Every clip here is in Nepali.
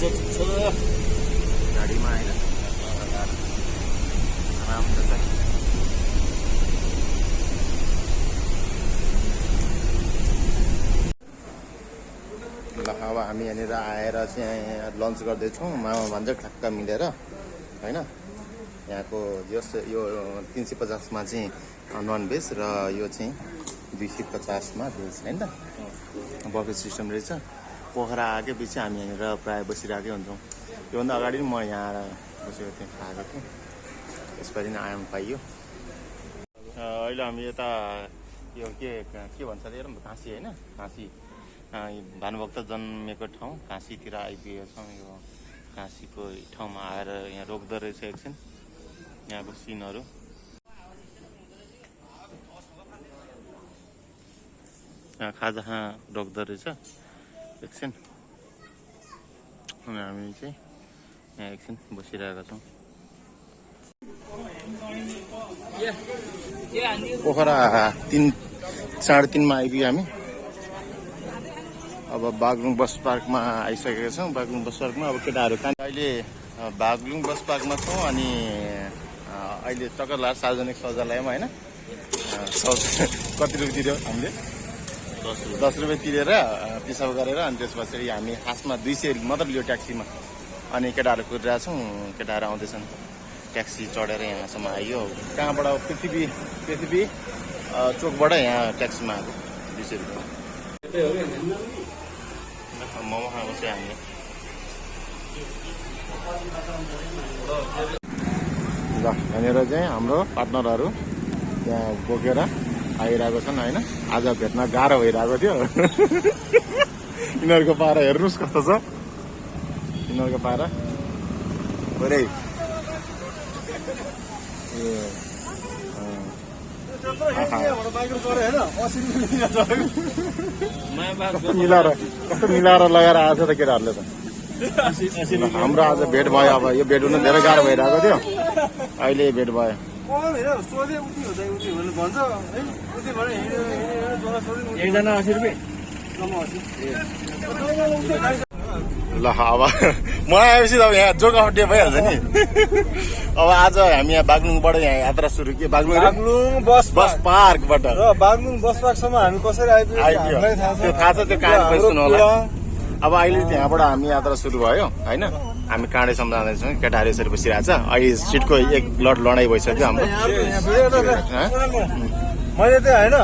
गाडीमा होइन आराम छ। ल अब हामी यहाँनिर आएर चाहिँ लन्च गर्दैछौँ मामा भन्छ ठ्याक्क मिलेर होइन। यहाँको यो 350मा चाहिँ नन भेज र यो चाहिँ 250मा भेज होइन त। बफे सिस्टम रहेछ। पोखरा आएकै पछि हामी यहाँनिर प्रायः बसिरहेकै हुन्छौँ। योभन्दा अगाडि म यहाँ आएर बसेको थिएँ, खाएको थिएँ। यसपालि नै आराम पाइयो। अहिले हामी यता यो के भन्छ अरे काँसी होइन, काँसी भानुभक्त जन्मेको ठाउँ काँसीतिर आइपुगेका छौँ। यो काँसीको ठाउँमा आएर यहाँ रोक्दो रहेछ एकछिन। यहाँको सिनहरू यहाँ खाजा खान रोक्दो रहेछ एकछिन। अनि हामी चाहिँ यहाँ एकछिन बसिरहेका छौँ। पोखरा 3:30मा आइपुग्यो हामी। अब बागलुङ बस पार्कमा आइसकेका छौँ। बागलुङ बस पार्कमा अब केटाहरू अहिले बागलुङ बस पार्कमा छौँ। अनि अहिले चक्कर लाग्यो सार्वजनिक शौचालयमा होइन। कति रुपियाँ तिर्यो हामीले? 10 रुपियाँ तिरेर पिसाब गरेर अनि त्यसपछि हामी खासमा 200 मात्र लियो ट्याक्सीमा। अनि केटाहरू कुदिरहेछौँ। केटाहरू आउँदैछन्। ट्याक्सी चढेर यहाँसम्म आइयो। कहाँबाट? पृथ्वी चोकबाट यहाँ ट्याक्सीमा आएको 200 रुपियाँ। मोमो खाएको चाहिँ हामी ल यहाँनिर चाहिँ हाम्रो पार्टनरहरू त्यहाँ बोकेर आइरहेको छन् होइन। आज भेट्न गाह्रो भइरहेको थियो। यिनीहरूको पारा हेर्नुहोस् कस्तो छ। यिनीहरूको पारा पुरै कस्तो मिलाएर लगाएर आएछ त केटाहरूले त। हाम्रो आज भेट भयो। अब यो भेट हुन धेरै गाह्रो भइरहेको थियो। अहिले भेट भयो। एकजना 80 रुपियाँ। ल अब म आएपछि त अब यहाँ जोक अफडे भइहाल्छ नि। अब आज हामी यहाँ बागलुङबाट यहाँ यात्रा सुरु के बागलुङ बस पार्कबाट र बागलुङ बस पार्कसम्म हामी कसरी आइपुग्यो हामीलाई थाहा छ। त्यो कहानी सुन्नु होला। अब अहिले त्यहाँबाट हामी यात्रा सुरु भयो होइन। हामी काँडेसम्म जाँदैछौँ। केटाहरू यसरी बसिरहेछ। अहिले सिटको एक लड लडाइँ भइसक्यो हाम्रो। मैले चाहिँ होइन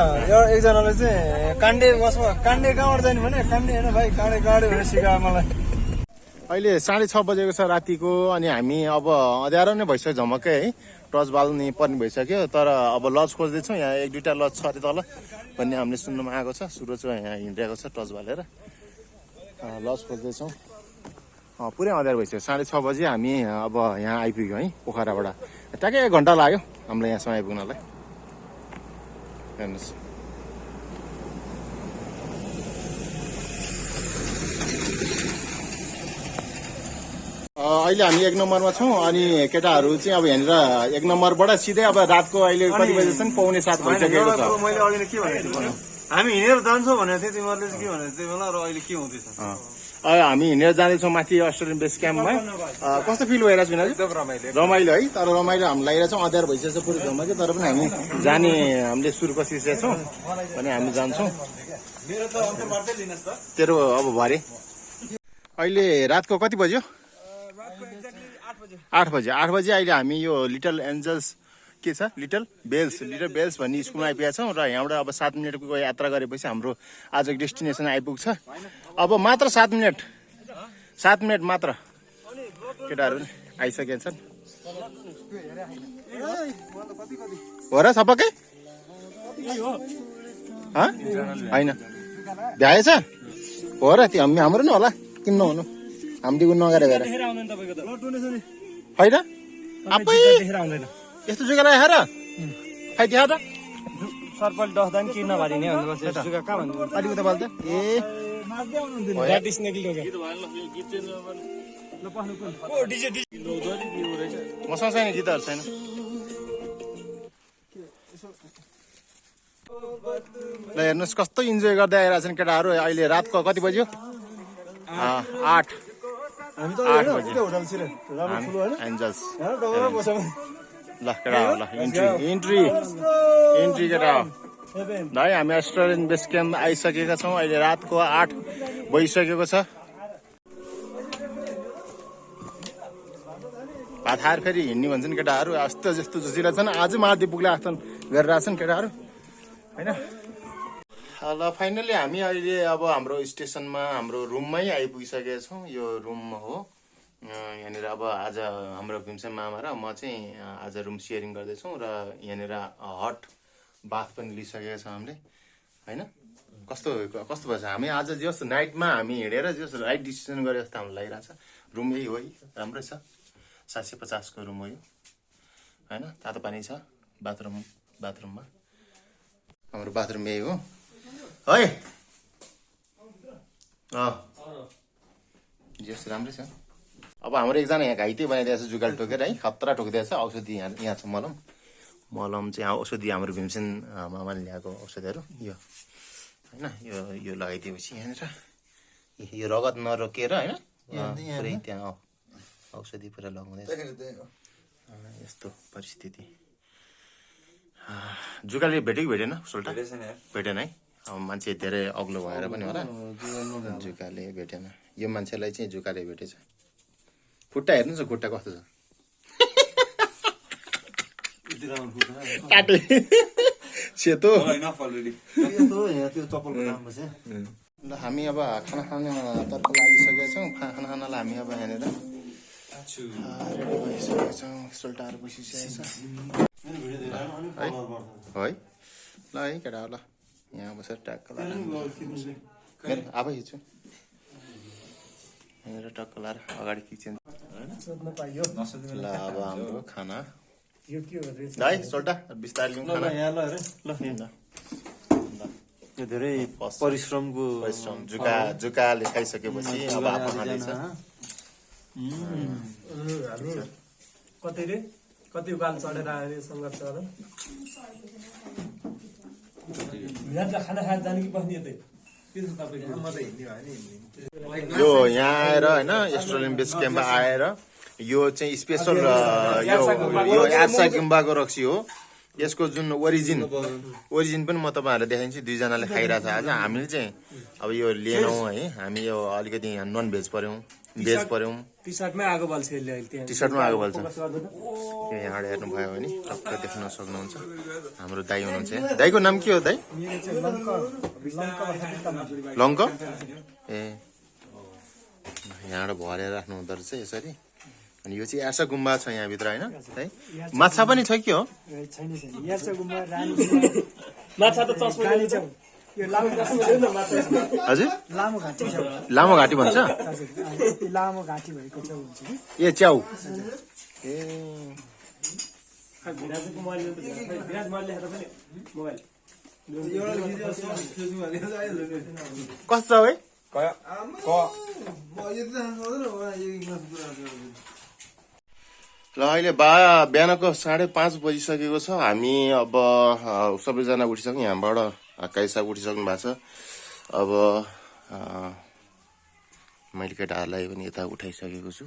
एकजनाले चाहिँ काण्डे बसमा काण्डे कहाँबाट जाने भने काण्डे होइन भाइ काँडे भनेर सिकायो मलाई। अहिले 6:30 बजेको छ रातिको। अनि हामी अब अँध्यारो नै भइसक्यो झमक्कै है। टर्च बाल्ने पर्ने भइसक्यो। तर अब लज खोज्दैछौँ। यहाँ 1-2टा लज छ अरे तल भन्ने हामीले सुन्नुमा आएको छ। सुरज यहाँ हिँडिरहेको छ टर्च बालेर। लज खोज्दैछौँ। पुरै अँध्यारो भइसक्यो। 6:30 बजी हामी अब यहाँ आइपुग्यौँ है पोखराबाट। ट्याक्कै 1 घन्टा लाग्यो हामीलाई यहाँसम्म आइपुग्नलाई। हेर्नुहोस् अहिले हामी 1 नम्बरमा छौँ। अनि केटाहरू चाहिँ अब यहाँनिर 1 नम्बरबाट सिधै अब रातको अहिले कति बजी छन्? 6:45 भइसकेको छ। मैले अघि के भनेको थिएँ हामी हिँडेर जान्छौँ भनेको थिएँ। तिमीहरूले चाहिँ के भनेको थियो मलाई र अहिले के हुँदैछ? हामी हिँडेर जाँदैछौँ माथि अस्ट्रेलियन बेस क्याम्पमा। कस्तो फिल भइरहेको छ बिना? एकदम रमाइलो है। तर रमाइलो हामी लगाइरहेको छौँ। अँध्यारो भइसकेको छ पुरै जम्मा कि। तर पनि हामी जाने हामीले सुरु कसिरहेको छौँ भने हामी जान्छौँ। तेरो अब भरे अहिले रातको कति बज्यो? 8 बजे। 8 बजे अहिले हामी यो लिटल एन्जल्स के छ लिटल बेल्स भन्ने स्कुलमा आइपुगेका छौँ। र यहाँबाट अब 7 मिनटको यात्रा गरेपछि हाम्रो आजको डेस्टिनेसन आइपुग्छ। अब मात्र 7 मिनट मात्र। केटाहरू आइसकेका छन्। हो र सपक्कै होइन भ्याएछ हो र? त्यो हाम्रो नि होला किन नहुनु? हामीले नगरे भएर होइन आफै यस्तो जग्गा हेर खै त्यहाँ त सरपल डस्दा नि किन नभरिने भन्नुपर्छ। जग्गा कहाँ भन्नु अलिक उता बाल्छ। ए मसँग छैन गीतहरू छैन। ल हेर्नुहोस् कस्तो इन्जोय गर्दै आइरहेको छन् केटाहरू। अहिले रातको कति बज्यो? 8 हामी त 8 होइन बजे। त्यो होटलतिर राम्रो ठुलो होइन एन्जल्स यहाँ डबल बसौँ ल केटा हो ल इन्ट्री केटा हो है हामी एस्ट्रोरेन्ट बेस क्याम्प आइसकेका छौँ अहिले रातको 8 बजिसकेको छ भात खाएर फेरि हिँड्ने भन्छन् केटाहरू यस्तो जस्तो जोसिरहेको छन् आज माथि पुग्ला आसन गरिरहेछन् केटाहरू होइन ल फाइनली हामी अहिले अब हाम्रो स्टेसनमा हाम्रो रुममै आइपुगिसकेका छौँ यो रुम हो यहाँनिर अब आज हाम्रो भीमसेन मामा र म चाहिँ आज रुम सेयरिङ गर्दैछौँ र यहाँनिर हट बाथ पनि लिइसकेका छौँ हामीले होइन कस्तो कस्तो भएछ हामी आज जस्तो नाइटमा हामी हिँडेर जस्तो राइट डिसिसन गरे जस्तो हामीलाई लागिरहेछ रुम यही हो है राम्रै छ 750 को रुम हो यो होइन तातो पानी छ बाथरुममा हाम्रो बाथरुम यही हो है जस राम्रै छ अब हाम्रो एकजना यहाँ घाइते बनाइदिएको छ जुगाल टोकेर है खतरा ठोकिदिएको छ औषधि यहाँ छ मलम चाहिँ औषधि हाम्रो भीमसेन मामाले ल्याएको औषधिहरू यो होइन यो लगाइदिएपछि यहाँनिर यो रगत नरोकेर होइन पुरै त्यहाँ औषधि पुरा लगाउँदैछ यस्तो परिस्थिति जुकाले भेट्यो कि भेटेन सोल्टा भेटेन है अब मान्छे धेरै अग्लो भएर पनि होला जुकाले भेटेन यो मान्छेलाई चाहिँ जुकाले भेटेछ खुट्टा हेर्नुहोस् न खुट्टा कस्तो छ सेतो ल हामी अब खाना तर्फ लागिसकेका छौँ खाना खानालाई हामी अब यहाँनिर रेडी भइसकेका छौँ सोल्टाहरू बसिसकेको छ है ल है केटा ल यहाँ बसेर ट्याक्क मेरो आफै खिच्छु यहाँनिर टक्क लाएर अगाडि खिच्छ ल अब हाम्रो खाना है सोल्टा बिस्तारै लिउँ खाना यो धेरै परिश्रमको जुकाले खाइसकेपछि अब आफू खाँदैछ कति उकाल चढेर आयो सङ्घर्ष खाना खाएर जाने कि बस्ने यो यहाँ आएर होइन एस्ट्रोलियम बेस क्याम्पमा आएर यो चाहिँ स्पेसल यो यासा गुम्बाको रक्सी हो यसको जुन ओरिजिन पनि म तपाईँहरूलाई देखाइदिन्छु दुईजनाले खाइरहेको छ आज हामीले चाहिँ अब यो लिएनौँ है हामी यो अलिकति नन भेज पर्यौँ टी सर्टमै आगो बल्छ टी सर्टमा आगो बल्छ यो यहाँबाट हेर्नुभयो भने टक्क देख्न सक्नुहुन्छ हाम्रो दाई हुनुहुन्छ दाईको नाम के हो दाई लङ्क ए यहाँबाट भरेर राख्नु हुँदो रहेछ यसरी अनि यो चाहिँ यासा गुम्बा छ यहाँभित्र होइन है माछा पनि छ कि हो माछा त हजुर लामो घाँटी भन्छ लामो घाँटी भएको च्याउ हुन्छ ए च्याउ ए कस्तो छ है ल अहिले बिहानको 5:30 बजिसकेको छ हामी अब सबैजना उठिसक्यौँ यहाँबाट काइसा उठिसक्नु भएको छ अब मैले केटाहरूलाई पनि यता उठाइसकेको छु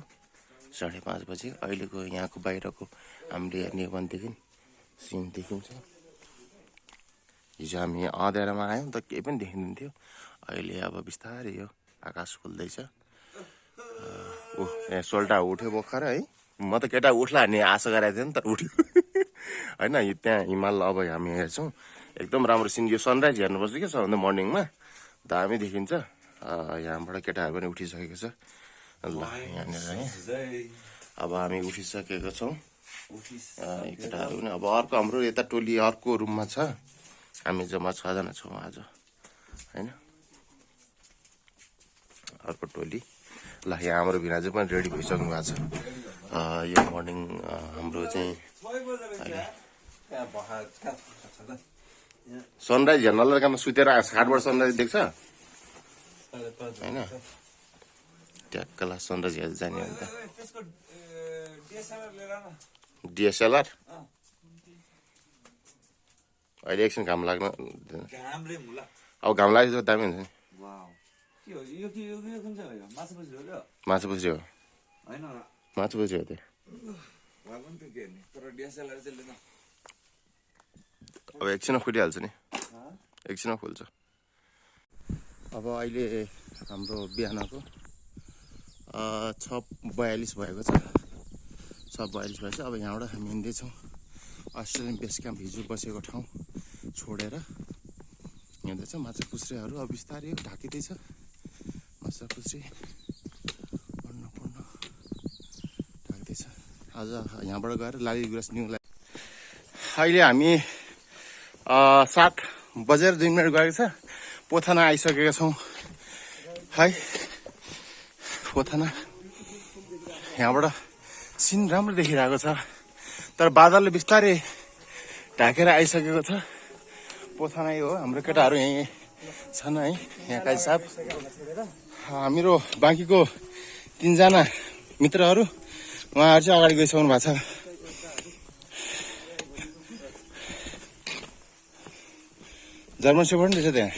5:30 बजी अहिलेको यहाँको बाहिरको हामीले हेर्ने हो भनेदेखि सिन देखिन्छ हिजो हामी अँध्यारोमा आयौँ त केही पनि देखिँदैन थियो अहिले अब बिस्तारै यो आकाश खुल्दैछ यहाँ सोल्टा उठ्यो भर्खर है म त केटा उठ्ला भन्ने आशा गरेको थिएँ नि तर उठ्यो होइन त्यहाँ हिमाल अब हामी हेर्छौँ एकदम राम्रो सिन यो सनराइज हेर्नुपर्छ क्या सबभन्दा मर्निङमा दामी देखिन्छ यहाँबाट केटाहरू पनि उठिसकेको छ ल यहाँनिर है अब हामी उठिसकेको छौँ केटाहरू पनि अब अर्को हाम्रो यता टोली अर्को रुममा छ हामी जम्मा 6 जना छौँ आज होइन अर्को टोली ल यहाँ हाम्रो भिनाजु पनि रेडी भइसक्नु भएको छ यो मर्निङ हाम्रो चाहिँ सनराइज हेर्नलाई काम सुतेर खाटबाट सनराइज देख्छ होइन ट्याक्कला सनराइज हेर्दै जाने हो नि त डिएसएलआर अहिले एकछिन घाम लाग्न अब घाम लाग्यो दामी हुन्छ नि माछा पुछ्री हो होइन माछु बुझ्यो त्यो भए पनि त्यो के हेर्ने तर डिएसएलआर चाहिँ लिँदा अब एकछिनमा खुलिहाल्छ नि एकछिनमा खुल्छ अब अहिले हाम्रो बिहानको 6:42 भएको छ 6:42 भएछ अब यहाँबाट हामी हिँड्दैछौँ अस्ट्रेलियन बेस क्याम्प हिजो बसेको ठाउँ छोडेर हिँड्दैछ माछा पुछ्रेहरू अब बिस्तारै ढाकिँदैछ माछा पुछ्रे अन्नपूर्ण ढाक्दैछ आज यहाँबाट गएर लाली गुराँस न्युलाई अहिले हामी 7:02 गएको छ पोथाना आइसकेका छौँ है पोथाना यहाँबाट सिन राम्रो देखिरहेको छ तर बादलले बिस्तारै ढाकेर आइसकेको छ पोथाना हो हाम्रो केटाहरू यहीँ छन् है यहाँ काजी साहब हाम्रो बाँकीको 3 जना मित्रहरू उहाँहरू चाहिँ अगाडि गइसक्नु भएको छ जर्मन सेफर्ड रहेछ त्यहाँ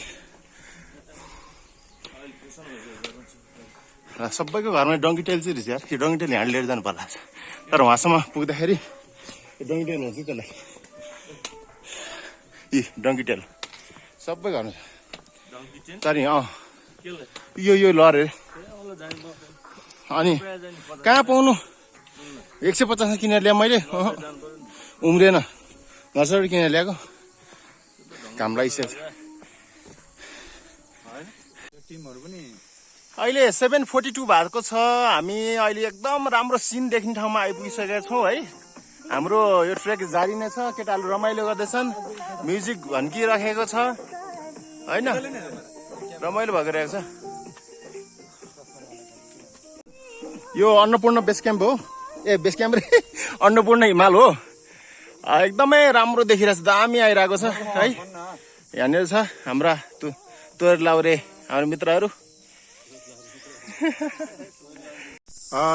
सबैको घरमा डङ्की टेल चाहिँ रहेछ यार यो डङ्की टेल यहाँ लिएर जानु पर्ला तर उहाँसम्म पुग्दाखेरि डङ्की टेल हुन्छ त्यसलाई यी डङ्की टेल सबै घरमा तर यो लर अरे अनि कहाँ पाउनु 150 किनेर ल्याएँ मैले उम्रिएन नर्सरी किनेर ल्याएको काम लागिसकेको छ टिमहरू पनि अहिले 7:42 भएको छ हामी अहिले एकदम राम्रो सिन देख्ने ठाउँमा आइपुगिसकेका छौँ है हाम्रो यो ट्रेक जारी नै छ केटाहरू रमाइलो गर्दैछन् म्युजिक भन्किराखेको छ होइन रमाइलो भइरहेको छ यो अन्नपूर्ण बेस क्याम्प हो बेस क्याम्प रे अन्नपूर्ण हिमाल हो एकदमै राम्रो देखिरहेको छ दामी आइरहेको छ है यहाँनिर छ हाम्रा तोर लाउरे हाम्रो मित्रहरू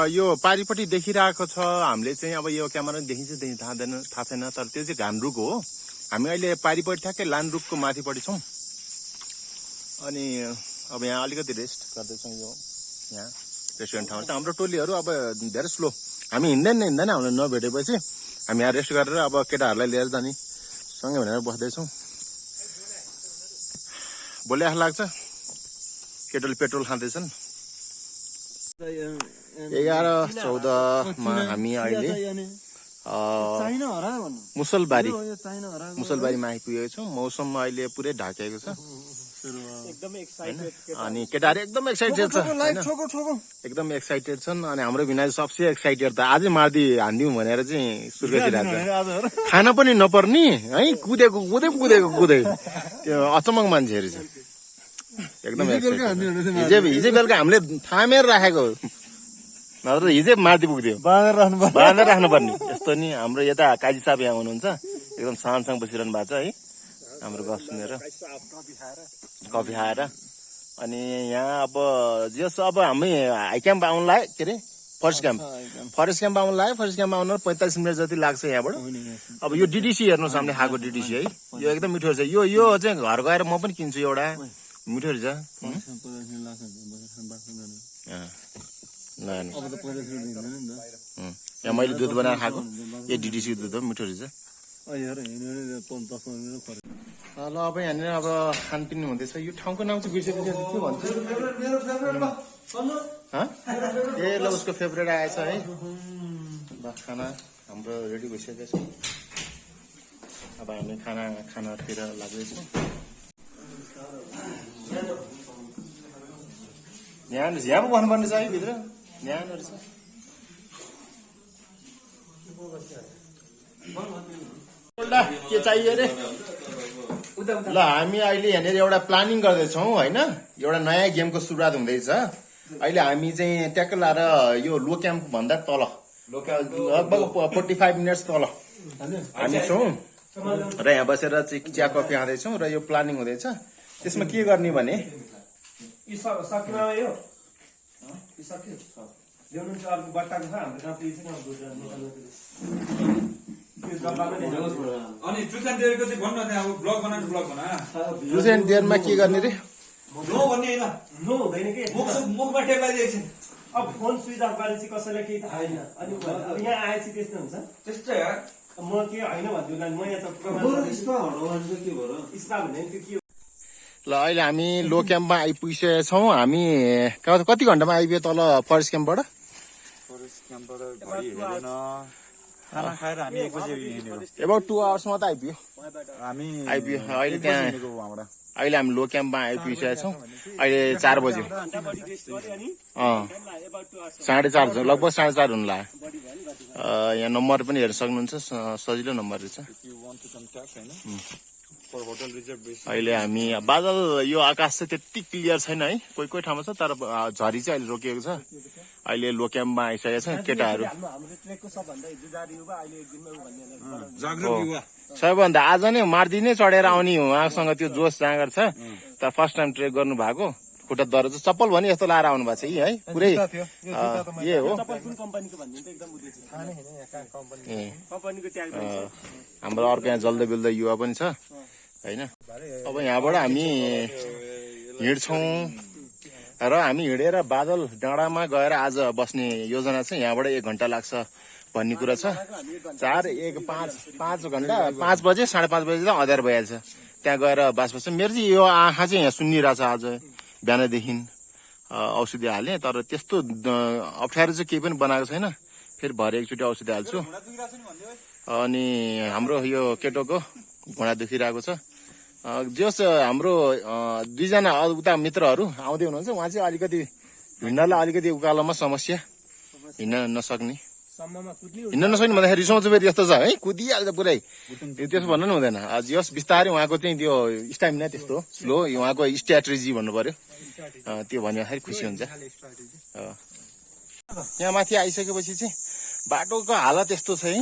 यो पारिपट्टि देखिरहेको छ हामीले चाहिँ अब यो क्यामेरा देखिन्छ थाहा छैन तर त्यो चाहिँ घानरुख हो हामी अहिले पारिपट्टि ठ्याक्कै लानरुखको माथिपट्टि छौँ अनि अब यहाँ अलिकति रेस्ट गर्दैछौँ यो यहाँ रेस्टुरेन्ट ठाउँ चाहिँ हाम्रो टोलीहरू अब धेरै स्लो हामी हिँड्दैन हामीलाई नभेटेपछि हामी यहाँ रेस्ट गरेर अब केटाहरूलाई लिएर जाने सँगै भनेर बस्दैछौँ बोले आठ लाग्छ केटोले पेट्रोल खाँदैछन् 11:14 हामी अहिले मुसलबारीमा आइपुगेको छौँ मौसममा अहिले पुरै ढाकेको छ अनि केटाहरू एकदम एक्साइटेड छ एकदम एक्साइटेड छन् अनि हाम्रो भिनाजु सबसे एक्साइटेड त आजै मार्दी हान्दिउँ भनेर चाहिँ सुर्गसिरहेको छ खाना पनि नपर्ने है कुदेको त्यो अचम्मक मान्छेहरू छ एकदम हिजै बेलुका हामीले थामेर राखेको नत्र हिजै मार्दी पुग्थ्यो बाँधेर राख्नुपर्ने यस्तो नि हाम्रो यता काजी साहब यहाँ हुनुहुन्छ एकदम शान्तसँग बसिरहनु भएको छ है हाम्रो गफ सुनेर कफी खाएर अनि यहाँ अब जस अब हामी हाई क्याम्प आउनु लाग्यो के अरे फरेस्ट क्याम्प आउनु लाग्यो फरेस्ट क्याम्प आउनु 45 मिनट जति लाग्छ यहाँबाट अब यो डिडिसी हेर्नुहोस् हामीले खाएको डिडिसी है यो एकदम मिठो रहेछ यो चाहिँ घर गएर म पनि किन्छु एउटा मिठो रहेछ यहाँ मैले दुध बनाएर खाएको यो डिडिसी दुध हो मिठो रहेछ ल अब यहाँनिर अब खानपिन हुँदैछ यो ठाउँको नाम चाहिँ बिर्सेको के भन्छ ए ल उसको फेभरेट आएछ है ल खाना हाम्रो रेडी भइसकेको छ अब हामी खानातिर लाग्दैछौँ यहाँ पो भन्नुपर्ने छ है भित्र न्यानहरू छ के चाहियो अरे ल हामी अहिले यहाँनिर एउटा प्लानिङ गर्दैछौँ होइन एउटा नयाँ गेमको सुरुवात हुँदैछ अहिले हामी चाहिँ ट्याक्क लाएर यो लो क्याम्प भन्दा तल लगभग 45 मिनट्स तल हामी छौँ र यहाँ बसेर चाहिँ चिया कफी खाँदैछौँ र यो प्लानिङ हुँदैछ त्यसमा के गर्ने भने अनि जुसेन डेयरको चाहिँ भन्नु त्यहाँ अब ब्लग बना जुसेन डेयरमा के गर्ने रे नो भन्ने हैन नो हुँदैन के मुखमा टेप लगाइदिएको छ अब फोन स्विच अफ गरेपछि कसैलाई केही थाहा छैन अनि अब यहाँ आएपछि त्यस्तो हुन्छ त्यस्तै यार म के होइन भन्छु म यहाँ त स्पा भन्ने त्यो के हो ल अहिले हामी लो क्याम्पमा आइपुगिसकेका छौँ हामी कति घन्टामा आइपुग्यो तल फरेस्ट क्याम्पबाट फरेस्ट क्याम्पबाट घडी हेरेन खाना खाएर हामी 1 बजे हिँडेको एबाउट 2 आवर्समा त आइपुग्यो हामी आइपुग्यो अहिले त्यहाँ हिँडेको वहाँबाट अहिले हामी लो क्याम्पमा आइपुगिसकेका छौँ अहिले 4 बज्यो अँ 4:30 लगभग 4:30 हुनु लाग्यो यहाँ नम्बर पनि हेर्न सक्नुहुन्छ सजिलो नम्बर रहेछ होटल रिजर्भेसन अहिले हामी बादल यो आकाश चाहिँ त्यति क्लियर छैन है कोही कोही ठाउँमा छ तर झरी चाहिँ अहिले रोकिएको छ अहिले लो क्याम्पमा आइसकेका छ केटाहरू हाम्रो ट्रेकको सबभन्दा हिजोदारी युवा अहिले एक दिनमा भन्ने जागरुक युवा सबैभन्दा आज नै मार्दिनै चढेर आउने उहाँसँग त्यो जोस जाँगर छ त फर्स्ट टाइम ट्रेक गर्नु भएको खुट्टा दर चाहिँ चप्पल भने यस्तो लाएर आउनु भएको छ यी है पुरै ए हो कुन कम्पनीको भन्ने त एकदम उद्देश्य थाहा नै छैन यहाँ कम्पनी ए कम्पनीको ट्याग हाम्रो अर्को यहाँ जल्दै बिल्दै युवा पनि छ होइन अब यहाँबाट हामी हिँड्छौँ र हामी हिँडेर बादल डाँडामा गएर आज बस्ने योजना छ यहाँबाट 1 घन्टा लाग्छ भन्ने कुरा छ 4 1 5 घन्टा 5 बजे 5:30 बजे त अँध्यार भइहाल्छ त्यहाँ गएर बस्छ मेरो चाहिँ यो आँखा चाहिँ यहाँ सुन्निरहेछ आज बिहानदेखि औषधि हालेँ तर त्यस्तो अप्ठ्यारो चाहिँ केही पनि बनाएको छैन फेरि भरे एकचोटि औषधि हाल्छु अनि हाम्रो यो केटोको घुँडा दुखिरहेको छ जस हाम्रो 2 जना उता मित्रहरू आउँदै हुनुहुन्छ उहाँ चाहिँ अलिकति हिँड्नलाई अलिकति उकालोमा समस्या हिँड्न नसक्ने हिँड्न नसक्ने भन्दाखेरि रिसाउँछ फेरि यस्तो छ है कुदिहाल्छ पुरै त्यसो भन्नु नि हुँदैन यस बिस्तारै उहाँको चाहिँ त्यो स्टामिना त्यस्तो स्लो उहाँको स्ट्राटेजी भन्नु पर्यो त्यो भन्दाखेरि खुसी हुन्छ यहाँ माथि आइसकेपछि चाहिँ बाटोको हालत यस्तो छ है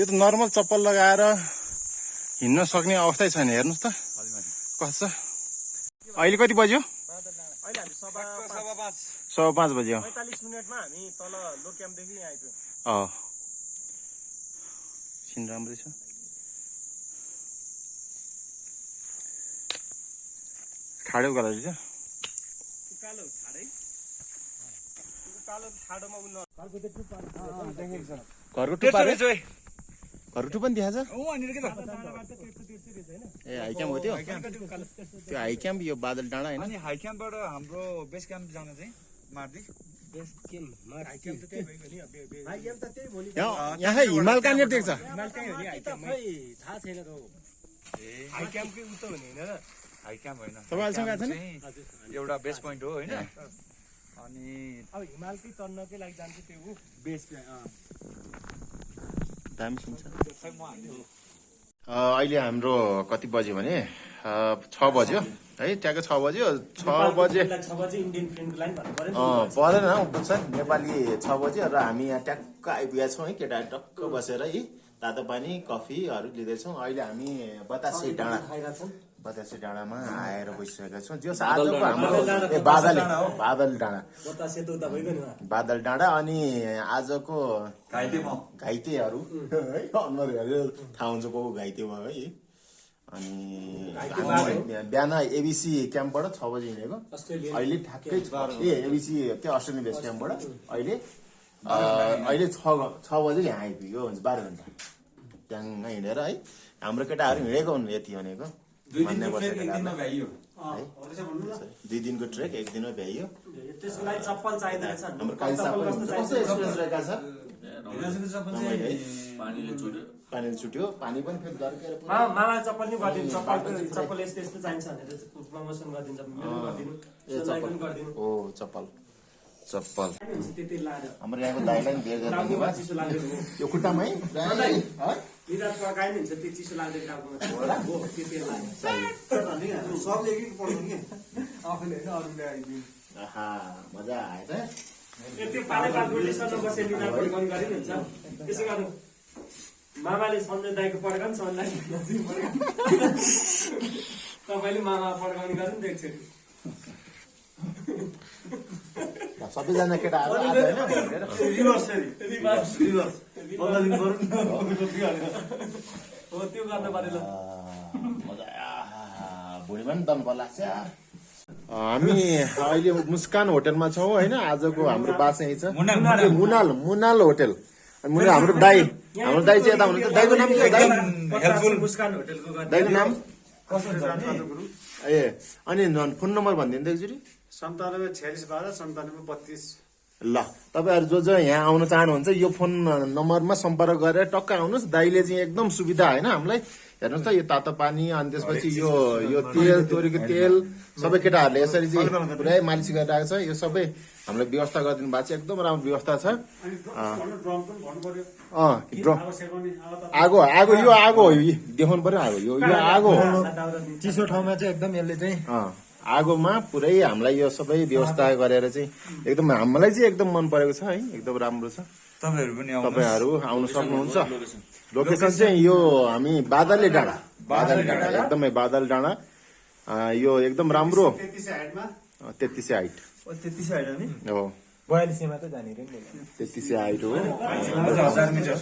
यो त नर्मल चप्पल लगाएर हिँड्न सक्ने अवस्थै छैन हेर्नुहोस् त कस्तो अहिले कति बज्यो अहिले हामी 5:15 बज्यो 45 मिनेटमा हामी तल लो क्याम्पदेखि यहाँ आइपुग्यौँ सिन राम्रै छ ठाडो गरा रहेछ उकालो ठाडै उकालो ठाडोमा उन्न घरको टुप्पा घरको टुप्पा पनि देखाएको छ ए हाई क्याम्प हो त्यो हाई क्याम्प यो बादल डाँडा होइन अनि हाई क्याम्पबाट हाम्रो बेस क्याम्प जान चाहिँ मार्दी यहाँ हिमाल कहाँनिर देख्छ थाहा छैन त हाई क्याम्पकै उतो हुने होइन हाई क्याम्प होइन तपाईँहरूसँग आएको छैन? एउटा बेस पोइन्ट हो होइन अनि अब हिमालकै तर्नकै लागि जान्छ त्यो ऊ बेस दामी सुन्छ अहिले हाम्रो कति बज्यो भने 6 बज्यो है ट्याक्कै 6 बज्यो 6 बजे 6 बजे इन्डियन फ्रेन्डको लाइन भन्नु पर्यो परेन बुझ्छ नेपाली 6 बज्यो र हामी यहाँ ट्याक्क आइपुगेका छौँ है केटाहरू टक्क बसेर है तातो पानी कफीहरू लिँदैछौँ अहिले हामी बतासे डाँडामा आएर बसिसकेका छौँ जो आजको हाम्रो बादल डाँडा बतासे त उता भइगयो नि बादल डाँडा अनि आजको घाइतेहरू है अनुहारहरू थाहा हुन्छ को घाइते भयो है अनि बिहान एबिसी क्याम्पबाट 6 बजी हिँडेको अहिले ठ्याक्कै एबिसी त्यो अस्ट्रेलियन बेस क्याम्पबाट अहिले 6 बजे यहाँ आइपुग्यो 12 घन्टा त्यहाँ हिँडेर है हाम्रो केटाहरू हिँडेको हुनु यति भनेको 2 दिनको ट्रेक 1 दिनमा भ्याइयो त्यसको लागि चप्पल चाहिँदैन छ हाम्रो काली कस्तो एक्सपिरियन्स रहेका छ पानीले छुट्यो पानी पनि फेरि दर्केर मामा चप्पल नि गरिदिनु चप्पल यस्तो यस्तो चाहिन्छ भनेर प्रमोसन गरिदिन्छ मेरो गरिदिनु पनि गरिदिनु ओ चप्पल त्यति लाएर हाम्रो यहाँको दाइलाई पनि बेर टाउकोमा चिसो लाग्दैन यो खुट्टामा है निराज पकाइ नि हुन्छ त्यो चिसो लाग्दैन टाउकोमा हो त्यति लाग्यो सबले एक पढ्नु के आफैले होइन अरूले आइदिनु आहा मजा आयो त त्यो पाले रोटीसँग बसेर निराज पड्काउनु गरे नि हुन्छ त्यसै गर्नु मामाले सञ्जय दाईको पड्काउनु सञ्जय तपाईँले मामा पड्काउने गर्नु नि एकचोटि सबैजना केटाहरू आज हो त्यो गर्नु पर्यो ल मजा भुँडीमा पनि दम्प लाग्छ हामी अहिले मुस्कान होटलमा छौँ होइन। आजको हाम्रो बास यही छ मुनाल होटल। अनि मुना हाम्रो दाई चाहिँ यता हुनुहुन्छ। दाईको नाम के हो? दाई मुस्कान होटेलको दाईको नाम ए अनि फोन नम्बर भनिदिनु त एकचोटि। 9746129732। ल तपाईँहरू जो यहाँ आउन चाहनुहुन्छ यो फोन नम्बरमा सम्पर्क गरेर टक्क आउनुहोस्। दाइले चाहिँ एकदम सुविधा होइन हामीलाई। हेर्नुहोस् त यो तातो पानी अनि त्यसपछि यो तेल तोरीको तेल सबै केटाहरूले यसरी चाहिँ पुरै मालिस गरिरहेको छ। यो सबै हामीलाई व्यवस्था गरिदिनु भएको छ। एकदम राम्रो व्यवस्था छ। आगो यो आगो हो। देखाउनु पर्यो आगो। यो आगो हो। चिसो ठाउँमा चाहिँ एकदम यसले चाहिँ आगोमा पुरै हामीलाई यो सबै व्यवस्था गरेर चाहिँ एकदम हामीलाई चाहिँ एकदम मन परेको छ है। एकदम राम्रो छ। तपाईँहरू आउनु सक्नुहुन्छ। लोकेसन चाहिँ यो हामी बादले डाँडा एकदमै बादल डाँडा। यो एकदम राम्रो 33 हाइट 33 हाइट अनि हो। 42 मा त जाने रे 33 हाइट हो। 1000 मिटर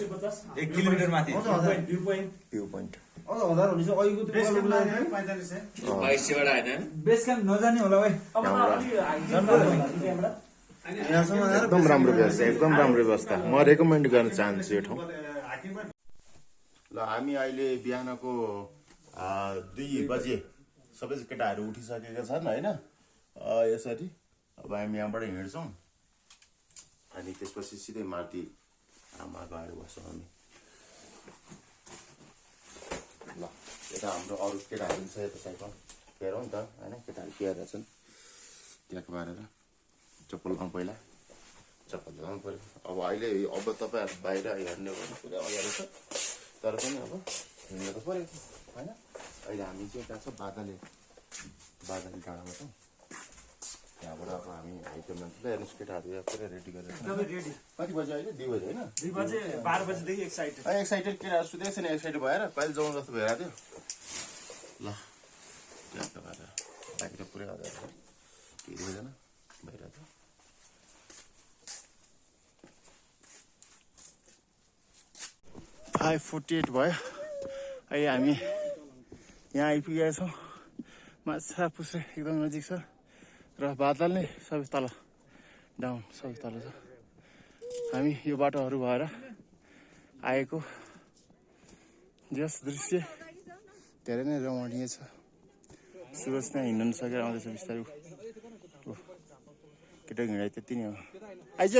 1 किलोमिटर माथि भ्यू पोइन्ट बेस क्याम्प नजाने होला भाइ। एकदम राम्रो व्यवस्था एकदम राम्रो व्यवस्था। म रेकमेन्ड गर्न चाहन्छु यो ठाउँ। ल हामी अहिले बिहानको 2 बजे सबै केटाहरू उठिसकेका छन् होइन। यसरी अब हामी यहाँबाट हिँड्छौँ अनि त्यसपछि सिधै माथि आमा गएर बस्छौँ हामी। ल यता हाम्रो अरू केटाहरू पनि छ यता साइडमा हेरौँ नि त होइन। केटाहरू के हेरेर छन् त्यहाँको बारेर। चप्पल लाउनु पहिला चप्पल लाउनु पऱ्यो। अब अहिले अब तपाईँहरू बाहिर हेर्ने हो भने पुरा अगाडि छ तर पनि अब हिँड्नु त पऱ्यो होइन। अहिले हामी चाहिँ यता छ बादले डाँडामा छौँ। त्यहाँबाट अब हामी आइटम हेर्नुहोस् केटाहरू यहाँ पुरै रेडी गरेर कति बजी अहिले 2 बजी होइन। 2 बजे 12 बजेदेखि एक्साइटेड केटाहरू सुतेको छैन। एक्साइटेड भएर कहिले जाउँ जस्तो भइरहेको थियो। ल त्यहाँ भएर बाहिर पुरै अगाडि के दुईजना भइरहेको थियो। 5:48 भयो। अहिले हामी यहाँ आइपुगेका छौँ। माछा पुछ्रे एकदम नजिक छ र बादल नै सबै तल डाउन सबै तल छ। हामी यो बाटोहरू भएर आएको। यस दृश्य धेरै नै रमणीय छ। सुरज त्यहाँ हिँड्न नसकेर आउँदैछ बिस्तारै। केटा हिँडाइ त्यति नै हो। आइज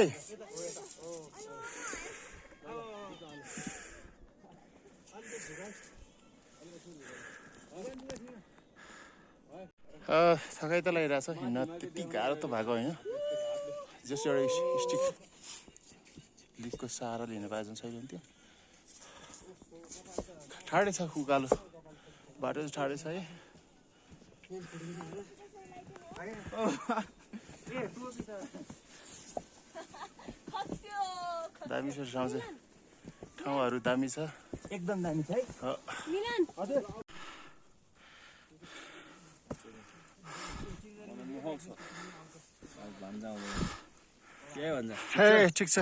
थकाइ त लागिरहेछ। हिँड्न त्यति गाह्रो त भएको होइन। जस्तो एउटा स्टिक लिफको सहारा लिनु पाए जस्तो छैन। त्यो ठाडै छ उकालो बाटो चाहिँ ठाडै छ है। दामी छ ठाउँ चाहिँ। ठाउँहरू दामी छ एकदम दामी छ है। ए ठिक छ।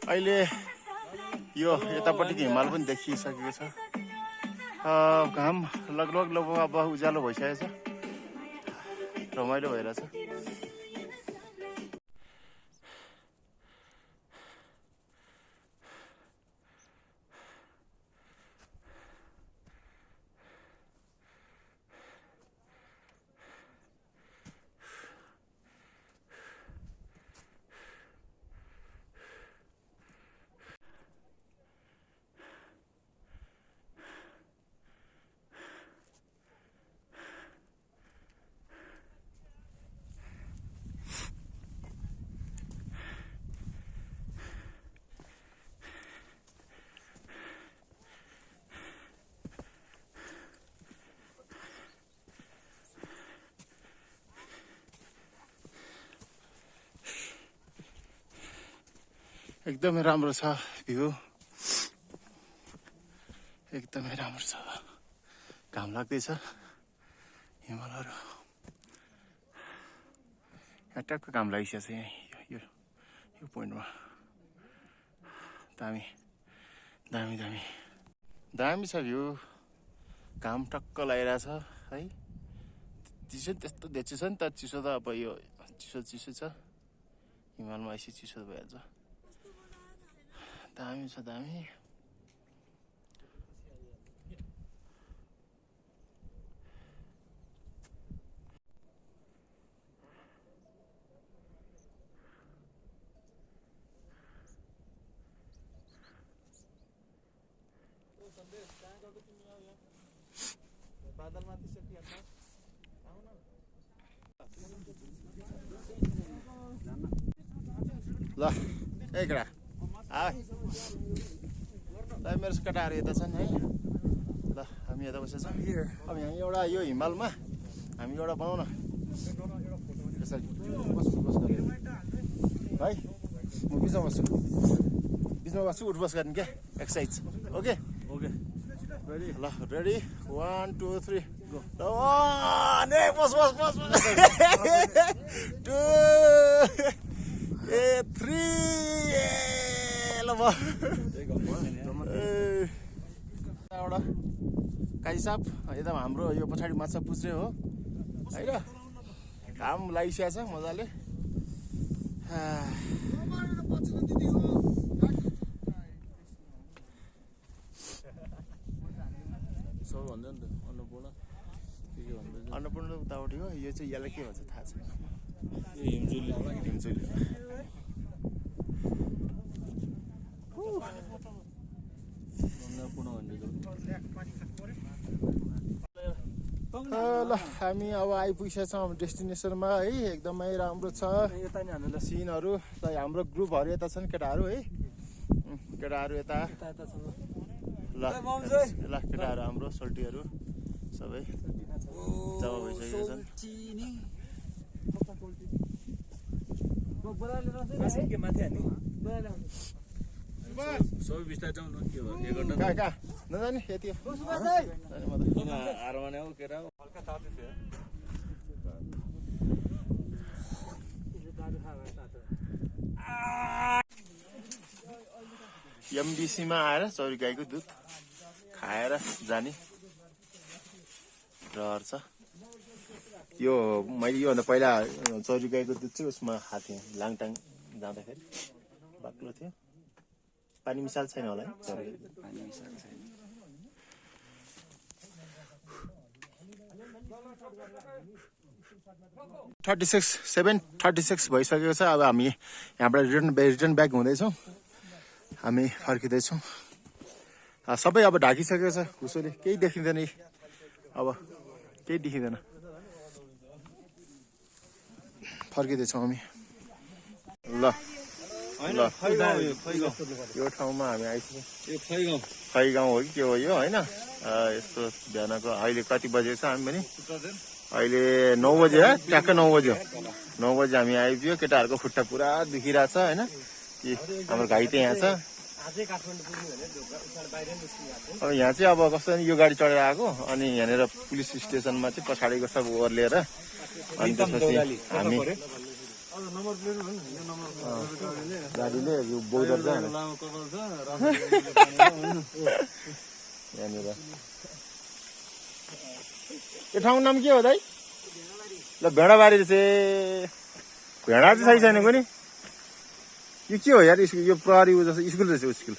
अहिले यो यतापट्टिको हिमाल पनि देखिसकेको छ। घाम लगभग अब उज्यालो भइसकेको छ। रमाइलो भइरहेछ। एकदमै राम्रो छ भ्यू। एकदमै राम्रो छ। घाम लाग्दैछ हिमालहरू यहाँ ट्याक्क काम लागिसकेको छ यहाँ यो पोइन्टमा दामी दामी दामी दामी छ भ्यू घाम टक्क लागिरहेछ है चिसो त्यस्तो चिसो छ नि त चिसो त अब यो चिसो छ हिमालमा यसै चिसो भइहाल्छ दामी छ दामी ल ए केटा ल मेरो केटाहरू यता छन् है ल हामी यता बसेको छौँ अब यहाँ एउटा यो हिमालमा हामी एउटा बनाउन यसरी बस गरेर भाइ म बिचमा बस्छु उठबस गर्ने क्या एक्सर्साइज ओके ल रेडी 1 2 3 गो बस 2 3 ल एउटा काजी साप यता हाम्रो यो पछाडि माछा पुज्रे हो होइन घाम लागिसकेको छ मजाले अन्नपूर्ण उतापट्टि हो यो चाहिँ यसलाई के भन्छ थाहा छैन हिमजुली ल हामी अब आइपुगेका छौँ डेस्टिनेसनमा है एकदमै राम्रो छ सिनहरू हाम्रो ग्रुपहरू यता छन् केटाहरू है केटाहरू यता ल केटाहरू हाम्रो सोल्टीहरू सबै जम्मा भइसकेका छन् सबै बिस्तारै जाउँ न के भयो कहाँ नजाने यति एमबिसीमा आएर चौरी गाईको दुध खाएर जाने रहर छ यो मैले योभन्दा पहिला चौरी गाईको दुध चाहिँ उसमा खाएको थिएँ लाङटाङ जाँदाखेरि बाक्लो थियो पानी मिसाल छैन होला है 7:36 भइसकेको छ अब हामी यहाँबाट रिटर्न ब्याक हुँदैछौँ हामी फर्किँदैछौँ सबै अब ढाकिसकेको छ उसोले केही देखिँदैन अब केही देखिँदैन फर्किँदैछौँ हामी ल यो ठाउँमा हामी आइपुग्यौँ खैगाउँ हो कि के हो यो होइन यस्तो बिहानको अहिले कति बजेको छ हामी पनि अहिले 9 बजे है ट्याक्क 9 बजे हामी आइपुग्यो केटाहरूको खुट्टा पुरा दुखिरहेछ होइन कि हाम्रो घाइते यहाँ छ अब यहाँ चाहिँ अब कस्तो यो गाडी चढेर आएको अनि यहाँनिर पुलिस स्टेसनमा चाहिँ पछाडिको सब ओर्लिएर अनि त्यसपछि हामी गाडीले यो बोर्डर छ यहाँनिर यो ठाउँको नाम के हो दाइ ल भेडाबारी चाहिँ भेडा चाहिँ छैन कुनै यो के हो यार यो प्रहरी जस्तो स्कुल रहेछ स्कुल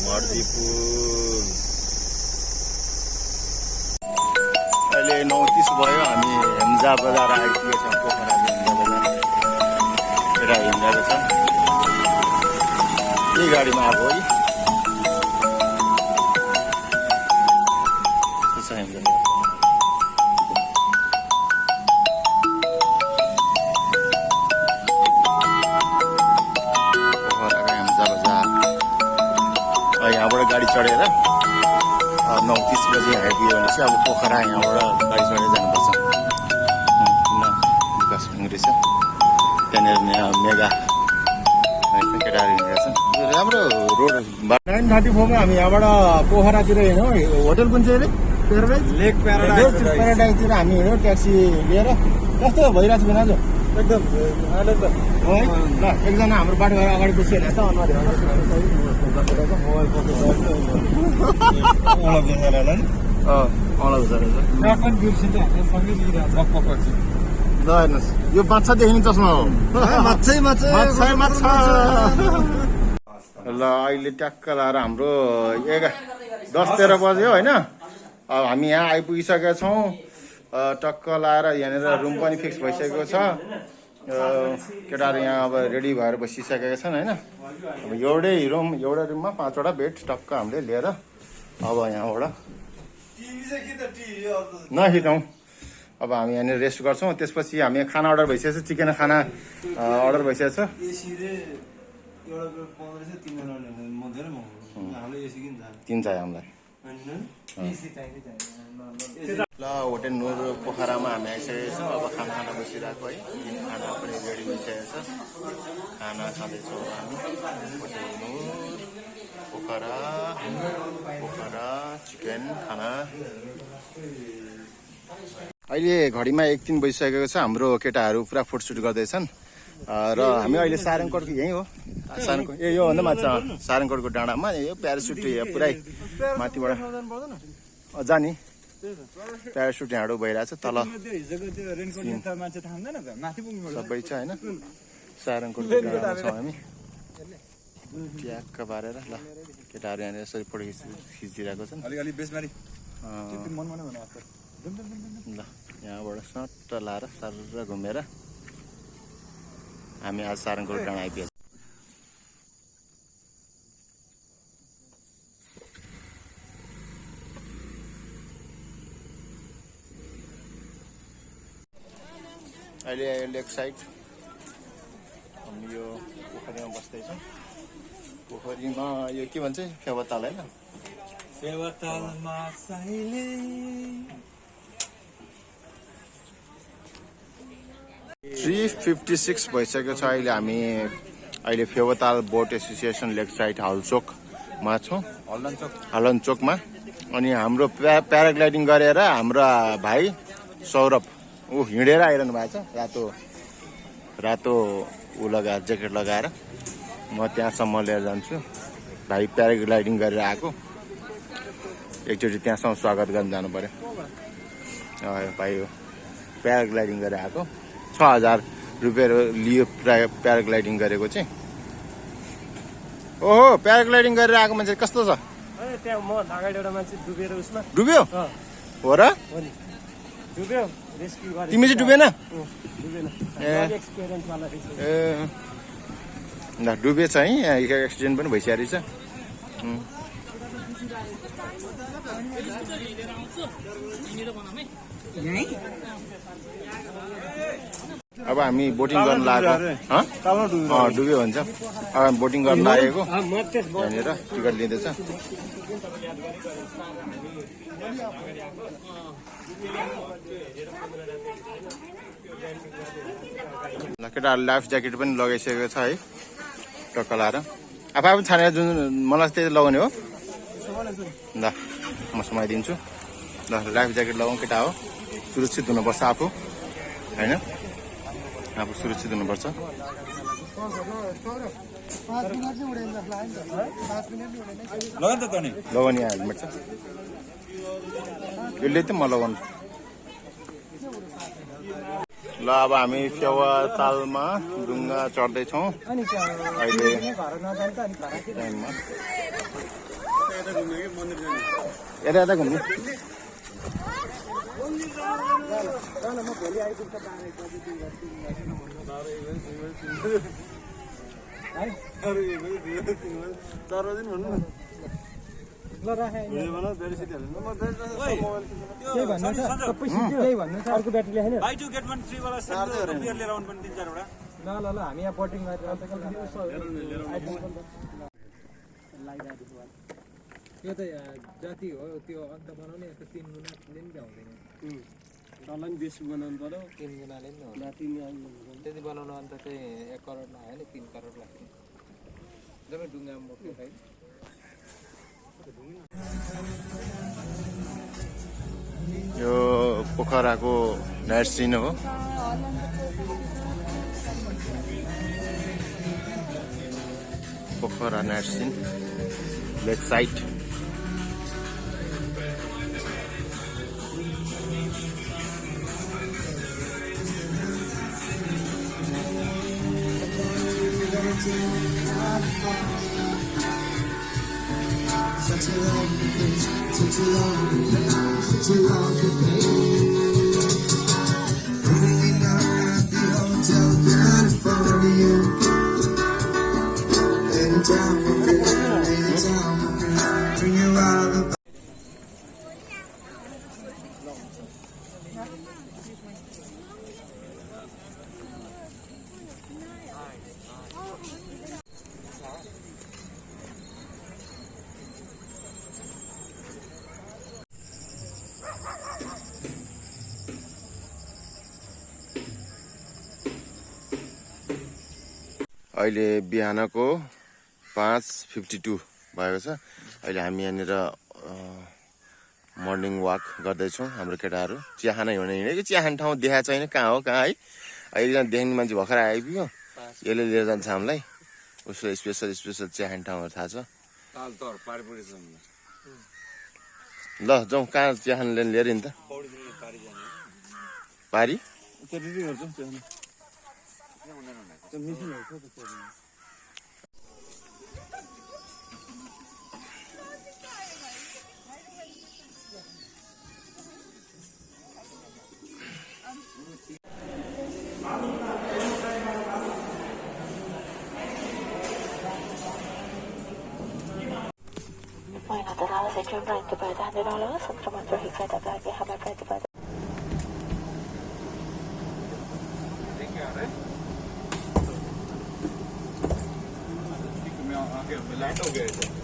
मर्दीपुर अहिले 9:30 भयो हामी हेम्जा बजार आइपुगेको छौँ पोखरा हेम्जा बजार एउटा हिँडेको छ यही गाडीमा आएको है हेम्जा यहाँबाट गाडी चढेर 9:30 बजी आइपुग्यो भने चाहिँ अब पोखरा यहाँबाट गाडी चढेर जानुपर्छ विकास ढुङ्ग्री छ त्यहाँनिर मेगा केटाहरू हिँडेको छ राम्रो रोड 9:34 मा हामी यहाँबाट पोखरातिर हिँड्यौँ होटल कुन चाहिँ अरे प्याराडाइज लेक प्याराडाइज प्याराडाइजतिर हामी हिँड्यौँ ट्याक्सी लिएर कस्तो भइरहेको छ बिनाजु एकदम आनन्द हो है ल एकजना हाम्रो बाटो भएर अगाडि बसिरहेको छ अनुहार ल हेर्नुहोस् यो माछा देख्ने चस्मा हो ल अहिले ट्याक्क लाएर हाम्रो 10:13 बज्यो होइन अब हामी यहाँ आइपुगिसकेका छौँ टक्क लाएर यहाँनिर रुम पनि फिक्स भइसकेको छ केटाहरू यहाँ अब रेडी भएर बसिसकेका छन् होइन अब एउटै रुममा 5वटा बेड टक्क हामीले लिएर अब यहाँबाट नखिचौँ अब हामी यहाँनिर रेस्ट गर्छौँ त्यसपछि हामी खाना अर्डर भइसकेको छ चिकन खाना अर्डर भइसकेको छ तिन चाहियो हामीलाई ल होटेल नुर पोखरामा हामी आइसकेको छौँ अब खाना खाना बसिरहेको है खाना पनि रेडी भइसकेको छ खाना खाँदैछौँ हामी होटेल नुर पोखरा चिकन खाना अहिले घडीमा 1:03 बजिसकेको छ हाम्रो केटाहरू पुरा फोटोसुट गर्दैछन् र हामी अहिले सारङकोटको यहीँ हो सारङकोट यो भन्दा माथि सारङकोटको डाँडामा यो प्यारासुट पुरै माथिबाट जाने प्यारासुट हाँडो भइरहेछ तल सबै छ होइन सारङकोटको डाँडामा छौँ हामी ट्याक्क बारेर ल केटाहरू यहाँनिर यसरी फोटो खिचिदिरहेको छन् ल यहाँबाट सट्ट लाएर सर घुमेर हामी आज सारङकोट डाँडा आइपुगेको अहिले लेक साइड हामी यो पोखरीमा बस्दैछौँ पोखरीमा यो के भन्छ फेवाताल होइन फेवातालमा साइले 3:56 भइसकेको छ अहिले फेवाताल बोट एसोसिएसन लेक साइड हलचोकमा छौँ हलन चोकमा अनि हाम्रो प्याराग्लाइडिङ गरेर हाम्रो भाइ सौरभ ऊ हिँडेर आइरहनु भएको छ रातो ऊ लगाएर ज्याकेट लगाएर म त्यहाँसम्म लिएर जान्छु भाइ प्याराग्लाइडिङ गरेर आएको एकचोटि त्यहाँसम्म स्वागत गर्न जानु पर्यो भाइ हो प्याराग्लाइडिङ गरेर आएको 6,000 रुपियाँ लियो प्याराग्लाइडिङ गरेको चाहिँ ओहो प्याराग्लाइडिङ गरेर आएको मान्छे कस्तो छ त्यहाँ म अगाडि एउटा मान्छे डुबेर उसमा डुब्यो हो र डुब्यो रेस्क्यु गरे तिमी चाहिँ डुबेन एक्सपिरियन्स वाला रहेछ ए ल डुबेछ है यहाँ एक्सिडेन्ट पनि भइसकेको रहेछ अब हामी बोटिङ गर्न लागेको डुब्यो भन्छ अब हामी बोटिङ गर्न लागेको यहाँनिर टिकट लिँदैछ केटाहरू लाइफ ज्याकेट पनि लगाइसकेको छ है टक्क लाएर आफै छानेर जुन मलाई त्यही लगाउने हो ल म समाइदिन्छु ल लाइफ ज्याकेट लगाउँ केटा हो सुरक्षित हुनुपर्छ आफू होइन आफू सुरक्षित हुनुपर्छ लगाउने हेलमेट छ यसले त म लगाउनु ल अब हामी फेवातालमा डुङ्गा चढ्दैछौँ अहिले टाइममा यता यता घुम्नु अर्को ब्याट्री ल्याएन buy two get one free वाला सेट बियर लिएर आउनु पनि 3-4 वटा ल हामी यहाँ बोटिङ गरेर यो त जति हो त्यो अन्त बनाउने यस्तो 3 गुणाले नि भ्याउँदैन तल नि बेसी बनाउनु पर्यो 3 गुणाले नि हो त्यति बनाउनु अन्त चाहिँ 1 करोड नआयो नि 3 करोड लाग्छ जब ढुङ्गा मोड्नु है यो पोखराको नाइट सिन हो। पोखरा नाइट सिन लेक साइड। अहिले बिहानको 5:52 भएको छ। अहिले हामी यहाँनिर मर्निङ वाक गर्दैछौँ। हाम्रो केटाहरू चिया खान हिँडेको, चिया खाने ठाउँ देखाएको छैन कहाँ हो कहाँ है। एकजना देख्ने मान्छे भर्खर आइपुग्यो, यसले लिएर जान्छ हामीलाई। उसको स्पेसल चिया खाने ठाउँहरू थाहा छ। ल जाउँ, कहाँ चिया खान लिएर नि त पारी। Bueno, te la desecho en $20 $100, entre nuestros y feta para que jamás $20. Light हो गया